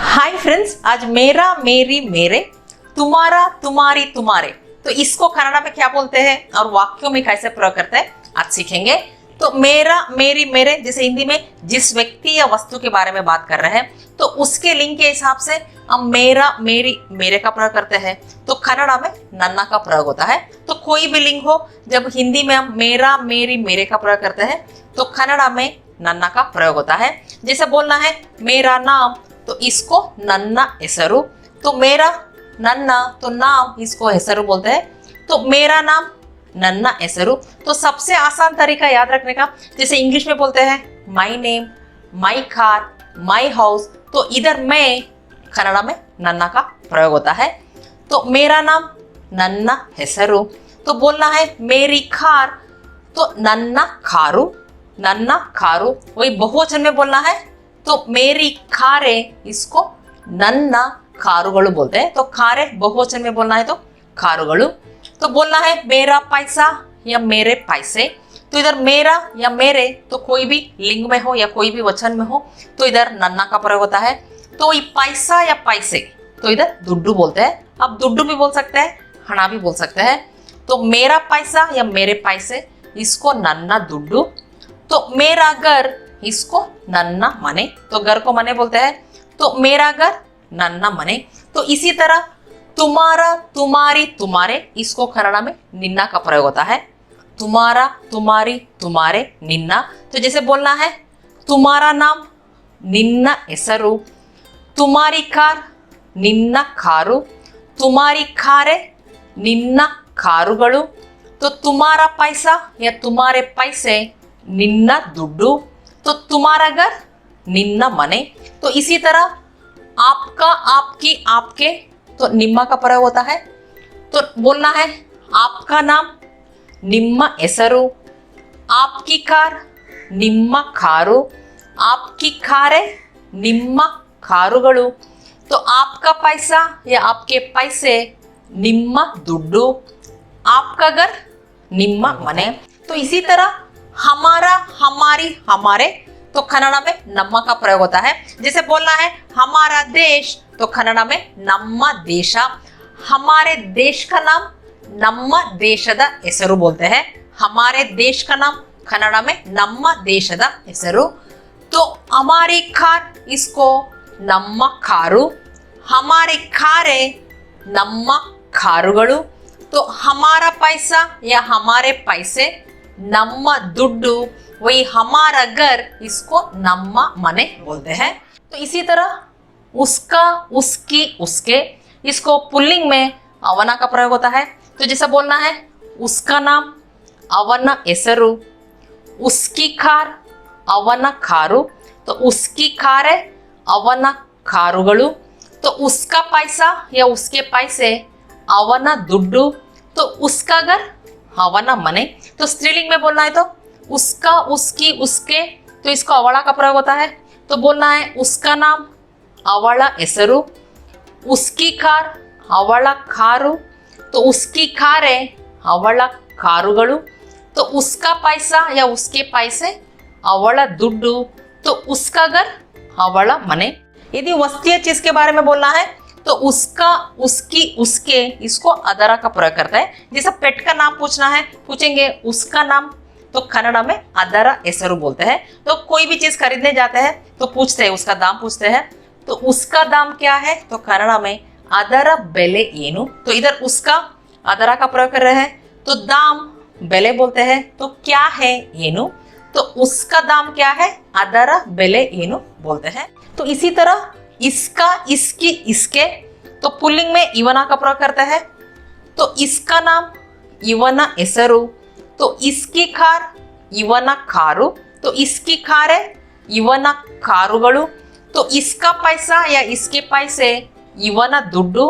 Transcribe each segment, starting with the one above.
Hi friends, आज मेरा मेरी मेरे, तुम्हारा तुम्हारी तुम्हारे, तो इसको कन्नड़ा में क्या बोलते हैं और वाक्यों में कैसे प्रयोग करते हैं आज सीखेंगे। तो मेरा मेरी मेरे जैसे हिंदी में जिस व्यक्ति या वस्तु के बारे में बात कर रहे हैं तो उसके लिंग के हिसाब से हम मेरा मेरी मेरे का प्रयोग करते हैं। तो कन्नड़ा में नन्ना का प्रयोग होता है। तो कोई भी लिंग हो, जब हिंदी में हम मेरा मेरी मेरे का प्रयोग करते हैं तो कन्नड़ा में नन्ना का प्रयोग होता है। जैसे बोलना है मेरा नाम, तो इसको नन्ना हेसरु। तो मेरा नन्ना, तो नाम इसको हेसरु बोलते हैं। तो मेरा नाम नन्ना हेसरु। तो सबसे आसान तरीका याद रखने का, जैसे इंग्लिश में बोलते हैं my name, my car, my house, तो इधर मैं कन्नड़ा में नन्ना का प्रयोग होता है। तो मेरा नाम नन्ना हेसरु। तो बोलना है मेरी कार, तो नन्ना खारू, नन्ना खारू। वही बहुवचन में बोलना है तो मेरी खारे, इसको नन्ना खारुगलु बोलते हैं। तो खारे बहुवचन में बोलना है तो खारुगलु। तो बोलना है मेरा पैसा या मेरे पैसे, तो इधर मेरा या मेरे तो कोई भी लिंग में हो या कोई भी वचन में हो तो इधर नन्ना का प्रयोग होता है। तो ये पैसा या पैसे तो इधर दुड्डू बोलते हैं। अब दुड्डू भी बोल सकते हैं, हना भी बोल सकते हैं। तो मेरा पैसा या मेरे पैसे, इसको नन्ना दुड्डू। तो मेरा घर, इसको नन्ना मने, तो घर को मने बोलते हैं। तो मेरा घर नन्ना मने। तो इसी तरह तुम्हारा तुम्हारी तुम्हारे, इसको कन्नड़ा में निन्ना का प्रयोग होता है। तुम्हारा तुम्हारी तुम्हारे निन्ना। तो जैसे बोलना है तुम्हारा नाम निन्ना हेसरु, तुम्हारी कार निन्ना खारू, तुम्हारी खारे निन्ना खारुगलु। तो तुम्हारा पैसा या तुम्हारे पैसे निन्ना दुड्डू। तो तुम्हारा घर निन्ना मने। तो इसी तरह आपका आपकी आपके, तो निम्मा का प्रयोग होता है। तो बोलना है आपका नाम निम्मा हेसरु, आपकी कार निम्मा खारू, आपकी खारे निम्मा खारुगलु। तो आपका पैसा या आपके पैसे निम्मा दुड्डू, आपका घर निम्मा मने। तो इसी तरह हमारा हमारी हमारे, तो कन्नड़ा में नम्मा का प्रयोग होता है। जैसे बोलना है हमारा देश, तो कन्नड़ा में नम्मा देशा। हमारे देश का नाम नम्मा देशद हेसरु बोलते हैं। हमारे देश का नाम कन्नड़ा में नम्मा देशद हेसरु। तो हमारी कार, इसको नम्मा खारू, हमारे खारे नम्मा खारुगलु। तो हमारा पैसा या हमारे पैसे नम्मा दुड्डू, वही हमारा घर, इसको नम्मा मने बोलते हैं। तो इसी तरह उसका उसकी उसके, इसको पुल्लिंग में अवना का प्रयोग होता है। तो जैसा बोलना है उसका नाम अवना हेसरु, उसकी कार अवना खारू, तो उसकी खारे अवना खारुगलु। तो उसका पैसा या उसके पैसे अवना दुड्डू, तो उसका घर अवना मने। तो स्त्रीलिंग में बोलना है तो उसका उसकी उसके, तो इसको अवला का प्रयोग होता है। तो बोलना है उसका नाम अवला हेसरु, उसकी कार अवला खारू, तो उसकी खारे अवला खारुगलु। तो उसका पैसा या उसके पैसे अवला दुड्डू, तो उसका घर अवला मने। यदि वस्तुय चीज के बारे में बोलना है तो उसका उसकी उसके, इसको अदरा का प्रयोग करता है। जैसे पेट का नाम पूछना है, पूछेंगे उसका नाम, तो कन्नड़ा में अदरा हेसरु बोलते हैं। तो कोई भी चीज खरीदने जाते हैं तो पूछते हैं, उसका दाम पूछते हैं, तो उसका दाम क्या है, तो कन्नड़ा में अदरा बेले येनु। तो इधर उसका अदरा का प्रयोग कर रहे हैं, तो दाम बेले बोलते हैं, तो क्या है येनु, तो उसका दाम क्या है, अदरा बेले येनु बोलते हैं। तो इसी तरह इसका इसकी इसके, तो पुल्लिंग में इवना का प्रयोग करते हैं। तो इसका नाम इवना हेसरु, तो इसकी खार इवना खारू, तो इसकी खारे इवना खारुगलु। तो इसका पैसा या इसके पैसे इवना दुड्डू,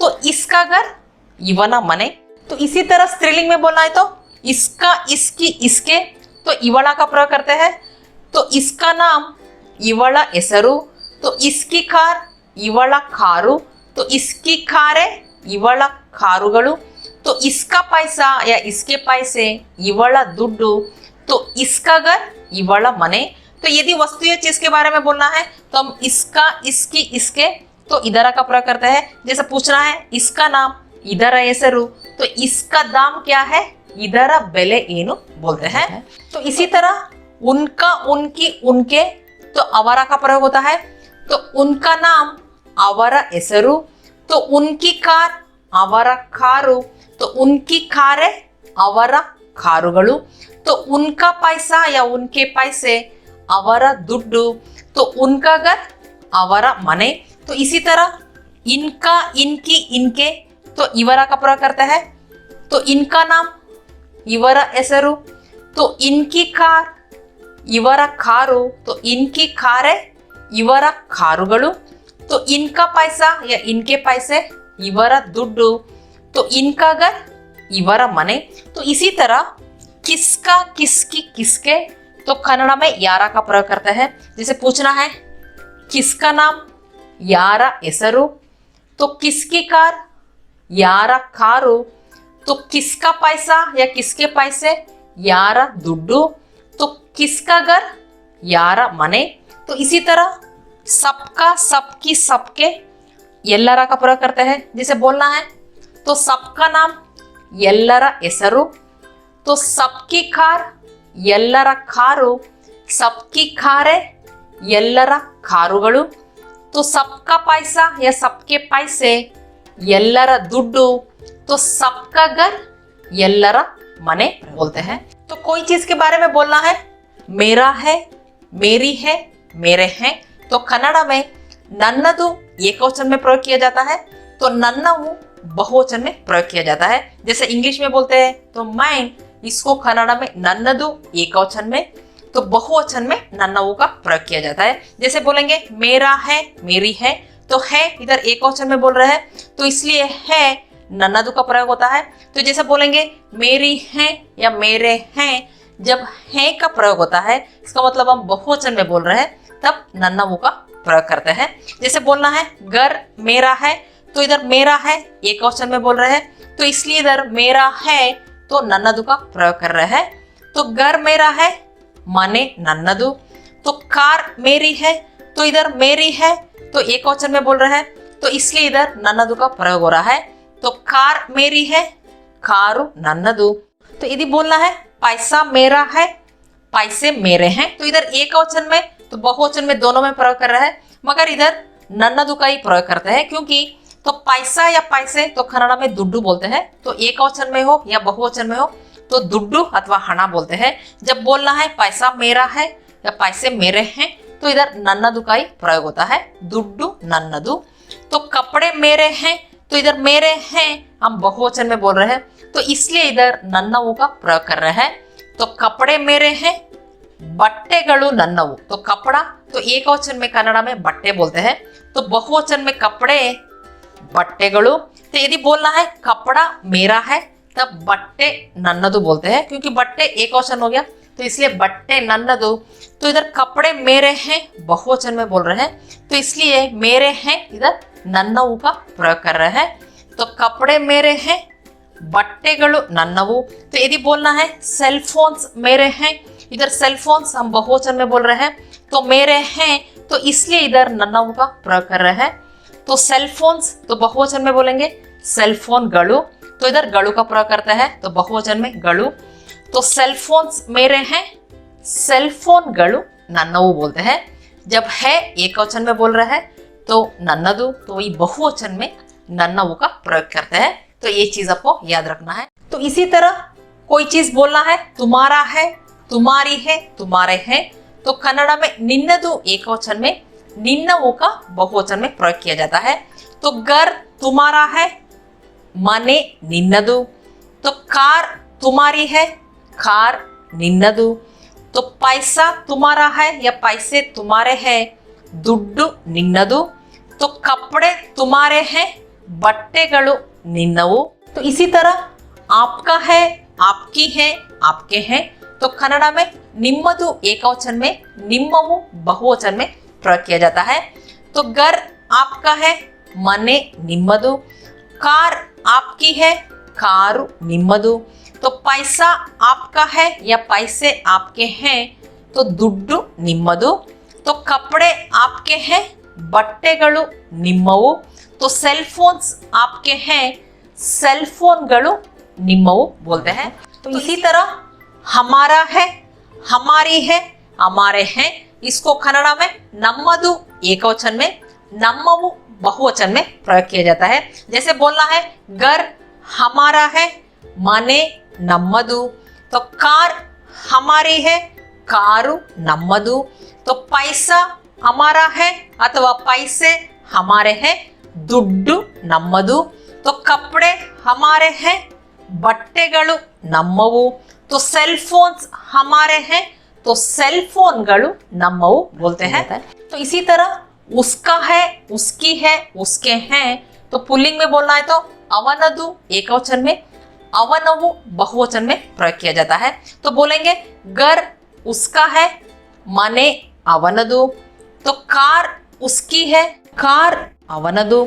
तो इसका घर इवना मने। तो इसी तरह स्त्रीलिंग में बोलना है तो इसका इसकी इसके, तो इवला का प्रयोग करते हैं। तो इसका नाम इवला हेसरु, तो इसकी कार इवला खारू, तो इसकी खारे इवला खारुगलु। तो इसका पैसा या इसके पैसे इवला दुड्डू, तो इसका घर इवला मने। तो यदि वस्तु या चीज के बारे में बोलना है तो हम इसका, इसकी, इसके, तो इधर का प्रयोग करते हैं। जैसे पूछना है इसका नाम ಇದರ ಹೆಸರು, तो इसका दाम क्या है, ಇದರ ಬೆಲೆ ಏನು बोलते हैं। तो इसी तरह उनका, उनकी, उनके, तो ಅವರ का प्रयोग होता है। तो उनका नाम ಅವರ ಹೆಸರು, तो उनकी कार ಅವರ ಕಾರು, तो उनकी कारें ಅವರ ಕಾರುಗಳು, तो उनका पैसा या उनके पैसे ಅವರ ದುಡ್ಡು, तो उनका घर ಅವರ मने। तो इसी तरह इनका, इनकी, इनके, तो ಇವರ का प्रयोग करता है। तो इनका नाम ಇವರ ಹೆಸರು, तो इनकी कार ಇವರ ಕಾರು, तो इनकी कारें ಇವರ ಕಾರುಗಳು, तो इनका पैसा या इनके पैसे ಇವರ ದುಡ್ಡು, तो इनका घर ಇವರ मने। तो इसी तरह किसका, किसकी, किसके, तो कन्नड़ में यारा का प्रयोग करते हैं। जैसे पूछना है किसका नाम यारा ಹೆಸರು, तो किसकी कार यारा कारू, तो किसका पैसा या किसके पैसे यारा दुड्डू, तो किसका घर यारा मने। तो इसी तरह सबका, सबकी, सबके, ಎಲ್ಲರ का प्रयोग करते हैं। जैसे बोलना है तो सबका नाम ಎಲ್ಲರ ಹೆಸರು, तो सबकी कार ಎಲ್ಲರ ಕಾರು, सबकी कारें ಎಲ್ಲರ ಕಾರುಗಳು, तो सबका पैसा या सबके पैसे ಎಲ್ಲರ ದುಡ್ಡು, तो सबका घर ಎಲ್ಲರ मने बोलते हैं। तो कोई चीज के बारे में बोलना है, मेरा है, मेरी है, मेरे हैं, तो कन्नड़ में नन्नदु एकवचन में प्रयोग किया जाता है, तो नन्नवु बहुवचन में प्रयोग किया जाता है। जैसे इंग्लिश में बोलते हैं तो माइन, इसको कन्नड़ में नन्नदु एकवचन में, तो बहुवचन में नन्नवु का प्रयोग किया जाता है। जैसे बोलेंगे मेरा है, मेरी है, तो है इधर एकवचन में बोल रहे हैं, तो इसलिए है नन्नदु का प्रयोग होता है। तो जैसे बोलेंगे मेरी है या मेरे हैं, जब है का प्रयोग होता है इसका मतलब हम बहुवचन में बोल रहे हैं, तब नन्नवु का प्रयोग करते हैं। जैसे बोलना है घर मेरा है, तो इधर मेरा है एकवचन में बोल रहे हैं, तो इसलिए इधर मेरा है तो नन्नदु का प्रयोग कर रहे हैं। तो घर मेरा है माने नन्नदु, तो कार मेरी है, तो इधर मेरी है तो एकवचन में बोल रहे हैं, तो इसलिए इधर नन्नदु का प्रयोग हो रहा है। तो कार मेरी है, कारू नन्नदु। तो यदि बोलना है पैसा मेरा है, पैसे मेरे हैं, तो इधर एकवचन में, तो बहुवचन में दोनों में प्रयोग कर रहे हैं, मगर इधर नन्नदु का ही प्रयोग करते हैं, क्योंकि तो पैसा या पैसे तो कन्नड़ में दुड्डू बोलते हैं, तो एकवचन में हो या बहुवचन में हो तो दुड्डू अथवा हना बोलते हैं। जब बोलना है पैसा मेरा है या पैसे मेरे हैं, तो इधर नन्नदु का ही प्रयोग होता है, दुड्डू नन्नदु। तो कपड़े मेरे हैं, तो इधर मेरे हैं हम बहुवचन में बोल रहे हैं, तो इसलिए इधर नन्नवु का प्रयोग कर रहे हैं। तो कपड़े मेरे हैं, बट्टेगळु नन्नवु, तो कपड़ा तो एकवचन में कन्नड़ में बट्टे बोलते हैं, तो बहुवचन में कपड़े बट्टेगळु। तो यदि बोलना है कपड़ा मेरा है तब बट्टे नन्नदु बोलते हैं, क्योंकि बट्टे एकवचन हो गया, तो इसलिए बट्टे नन्नदु। तो इधर कपड़े मेरे हैं बहुवचन में बोल रहे हैं, तो इसलिए मेरे हैं इधर नन्नवु का प्रयोग कर रहे हैं। तो कपड़े मेरे हैं, बट्टेगळु नन्नवु। तो यदि बोलना है सेल फोन्स मेरे हैं, इधर सेल फोन्स हम बहुवचन में बोल रहे हैं, तो मेरे हैं तो इसलिए इधर नन्नवु का प्रयोग कर रहे हैं। तो सेल फोन्स तो बहुवचन में बोलेंगे सेल फोन गळु, तो इधर गळु का प्रयोग करता है, तो बहुवचन में गळु। तो सेल फोन्स मेरे हैं, सेल फोन गळु नन्नवु बोलते हैं। जब है एकवचन में बोल रहे हैं तो नन्नदु, तो वही बहुवचन में नन्नवु का प्रयोग करते हैं। तो ये चीज आपको याद रखना है। तो इसी तरह कोई चीज बोलना है तुम्हारा है, तुम्हारी है, तुम्हारे हैं, तो कन्नड़ में निन्नदु एकवचन में, निन्नवु का बहुवचन में प्रयोग किया जाता है। तो घर तुम्हारा है, मने निन्नदु, तो कार तुम्हारी है, कार निन्नदु, तो पैसा तुम्हारा है या पैसे तुम्हारे हैं, दुड्डु निन्नदु, तो कपड़े तुम्हारे हैं, बट्टेगळु निन्नवु। तो इसी तरह आपका है, आपकी है, आपके हैं, तो कन्नड़ में निम्मदु एकवचन में, निम्मवु बहुवचन में प्रयोग किया जाता है। तो घर आपका है, मने निम्मदु, कार आपकी है, कारू निम्मदु, तो पैसा आपका है या पैसे आपके हैं, तो दुड्डु निम्मदु। तो कपड़े आपके हैं, बट्टेगळु निम्मवु। तो सेल फोन्स आपके हैं, सेल फोनगळु निम्मवु बोलते हैं। तो इसी तरह हमारा है, हमारी है, हमारे हैं, इसको कन्नड़ में नम्मदु एकवचन में, नम्मवु बहुवचन में प्रयोग किया जाता है। जैसे बोलना है घर हमारा है, मने नम्मदु। तो कार हमारी है, कारू नम्मदु। तो पैसा हमारा है अथवा पैसे हमारे हैं, दुड्डु नम्मदु। तो कपड़े हमारे हैं, बट्टेगळु नम्मवु। तो सेल फोन्स हमारे हैं, तो सेल फोनगळु नम्मवु बोलते हैं। तो इसी तरह उसका है, उसकी है, उसके हैं, तो पुल्लिंग में बोलना है तो अवनदु एकवचन में, अवनवु बहुवचन में प्रयोग किया जाता है। तो बोलेंगे घर उसका है, मने अवनदु। तो कार उसकी है, कार अवनदु।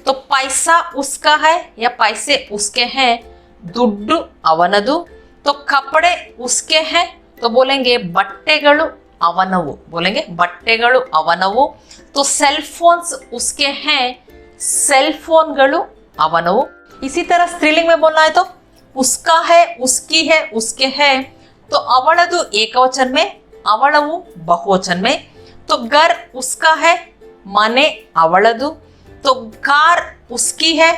तो पैसा उसका है या पैसे उसके हैं, दुड्डु अवनदु। तो कपड़े उसके हैं, तो बोलेंगे बट्टेगळु अवनवु, बोलेंगे बट्टेगळु अवनवु। तो सेल फोन्स उसके हैं, सेल फोनगळु अवनवु। इसी तरह स्त्रीलिंग में बोलना है तो उसका है, उसकी है, उसके हैं, तो अवळदु एकवचन में, अवळवु बहुवचन में। तो घर उसका है, मने अवळदु। तो कार उसकी है,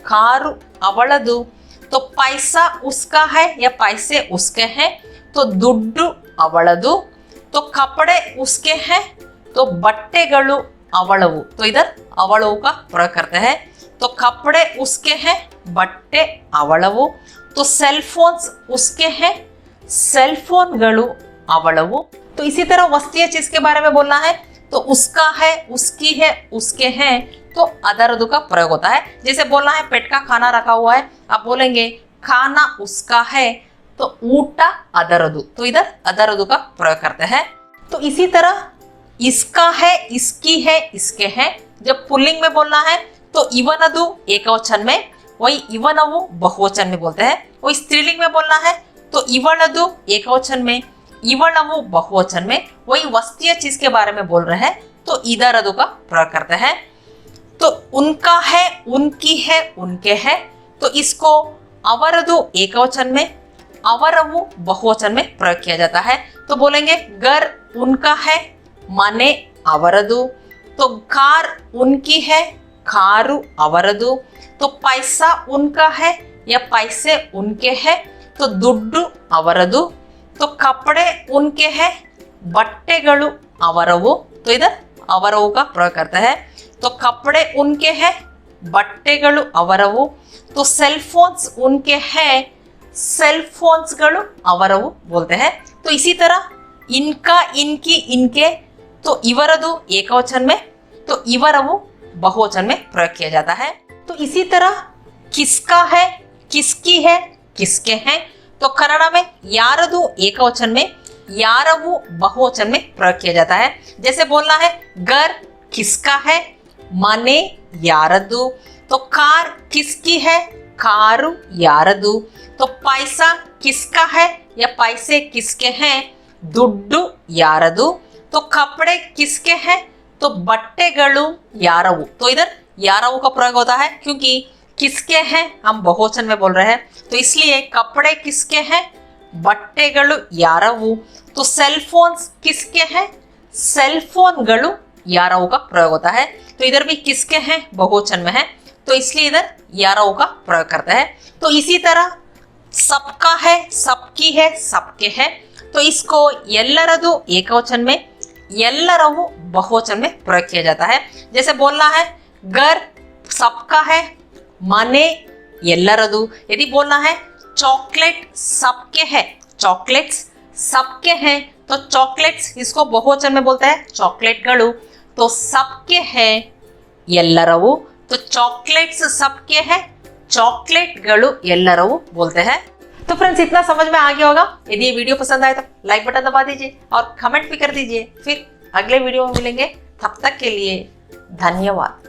कारू अवळदु। तो पैसा उसका है या पैसे उसके हैं, तो दुड्डु अवळदु। तो कपड़े उसके हैं, तो बट्टेगळु अवळवु। तो इधर अवळवु का प्रयोग करते हैं। तो कपड़े उसके हैं, बट्टे अवळवु। तो सेल फोन्स उसके हैं, सेल फोनगळु अवळवु। तो इसी तरह वस्तुय चीज के बारे में बोलना है तो उसका है, उसकी है, उसके हैं, तो अदरदु का प्रयोग होता है। जैसे बोलना है पेट का खाना रखा हुआ है, आप बोलेंगे खाना उसका है, तो ऊटा अदरदु। तो इधर अदरदु का प्रयोग करते हैं। तो इसी तरह इसका है, इसकी है, इसके हैं, जब पुल्लिंग में बोलना है तो इवनदु एकवचन में, वही इवनवु बहुवचन में बोलते हैं। वही स्त्रीलिंग में बोलना है तो इवळदु एकवचन में, इवळवु बहुवचन में। वही वस्तुय चीज के बारे में बोल रहे हैं तो इदरदु का प्रयोग करते हैं। तो उनका है, उनकी है, उनके है, तो इसको अवरदु एकवचन में, अवरवु बहुवचन में प्रयोग किया जाता है। तो बोलेंगे घर उनका है, मने अवरदु। तो कार उनकी है, कारू अवरदु। तो पैसा उनका है या पैसे उनके हैं, तो दुड्डु अवरदु। तो कपड़े उनके हैं, बट्टेगळु अवरवु। तो इधर अवरवु का प्रयोग करता है। तो कपड़े उनके हैं, बट्टेगळु अवरवु। तो सेल फोन्स उनके हैं, सेल फोन्सगळु अवरवु बोलते हैं। तो इसी तरह इनका, इनकी, इनके, तो इवरदु एकवचन में, तो इवरवु बहुवचन में प्रयोग किया जाता है। तो इसी तरह किसका है, किसकी है, किसके हैं, तो कन्नड़ में यारदु एकवचन में, यारवु बहुवचन में प्रयोग किया जाता है। जैसे बोलना है घर किसका है, मने यारदु। तो कार किसकी है, कारू यारदु। तो पैसा किसका है या पैसे किसके हैं, दुड्डु यारदु। तो कपड़े किसके हैं, तो बट्टेगळु यारवु। तो इधर यारवु का प्रयोग होता है क्योंकि किसके हैं हम बहुवचन में बोल रहे हैं, तो इसलिए कपड़े किसके हैं, बट्टेगळु यारवु। तो सेल फोन्स किसके हैं, सेल फोनगळु यारवु का प्रयोग होता है। तो इधर भी किसके हैं बहुवचन में है, तो इसलिए इधर यारवु का प्रयोग करता है। तो इसी तरह सबका है, सबकी है, सबके है, तो इसको एल्लरदु एकवचन में, एल्लरवु बहुवचन में प्रयोग किया जाता है। जैसे बोलना है घर सबका है, मने एल्लरदु। यदि बोलना है चॉकलेट सबके है, चॉकलेट्स सबके हैं, तो चॉकलेट्स इसको बहुवचन में बोलते हैं चॉकलेटगळु। तो सबके हैं एल्लरवु। तो चॉकलेट्स सबके हैं, चॉकलेटगळु एल्लरवु बोलते हैं। तो फ्रेंड्स इतना समझ में आ गया होगा। यदि ये वीडियो पसंद आए तो लाइक बटन दबा दीजिए और कमेंट भी कर दीजिए। फिर अगले वीडियो में मिलेंगे, तब तक के लिए धन्यवाद।